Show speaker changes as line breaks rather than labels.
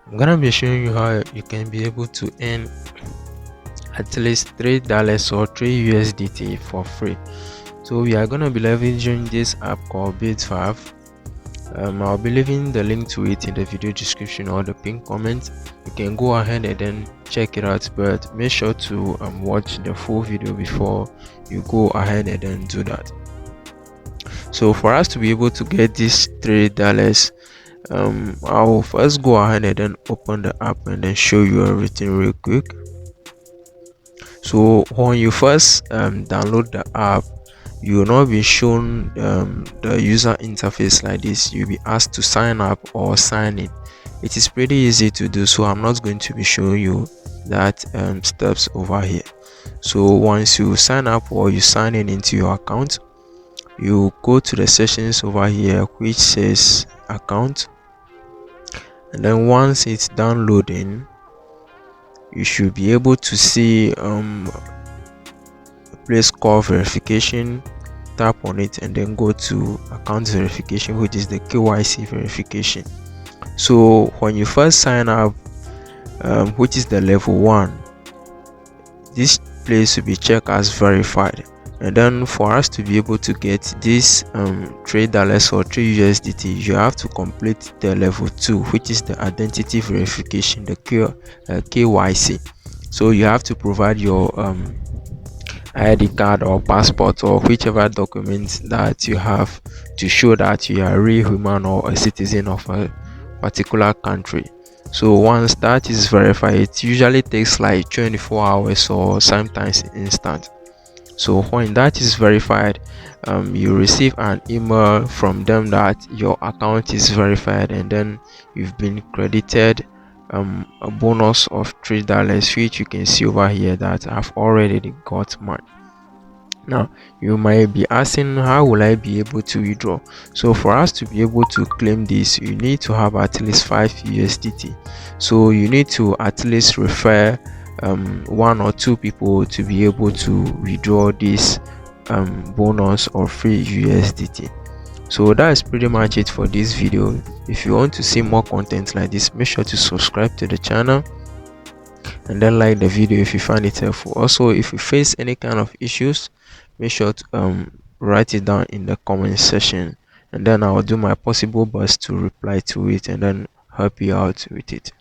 I'm gonna be showing you how you can be able to earn at least $3 or 3 USDT for free. So we are gonna be leveraging this app called BitValve. I'll be leaving the link to it in the video description or the pinned comment. You can go ahead and then check it out, but make sure to watch the full video before you go ahead and then do that. So for us to be able to get this $3, I'll first go ahead and then open the app and then show you everything real quick. So when you first download the app, you will not be shown the user interface like this. You'll be asked to sign up or sign in. It is pretty easy to do, so I'm not going to be showing you that steps over here. So once you sign up or you sign in into your account, you go to the settings over here which says account, and then once it's downloading, you should be able to see a place called verification. Tap on it and then go to account verification, which is the KYC verification. So when you first sign up, which is the level 1, this place will be checked as verified, and then for us to be able to get this $3 or 3 USDT, you have to complete the level 2, which is the identity verification, the KYC. So you have to provide your ID card or passport or whichever document that you have to show that you are a real human or a citizen of a particular country. So once that is verified, it usually takes like 24 hours or sometimes instant. So when that is verified, you receive an email from them that your account is verified, and then you've been credited a bonus of $3, which you can see over here that I've already got mine. Now you might be asking, how will I be able to withdraw? So for us to be able to claim this, you need to have at least 5 USDT. So you need to at least refer 1 or 2 people to be able to withdraw this bonus or free USDT. So that is pretty much it for this video. If you want to see more content like this, make sure to subscribe to the channel and then like the video if you find it helpful. Also, if you face any kind of issues, make sure to write it down in the comment section, and then I'll do my possible best to reply to it and then help you out with it.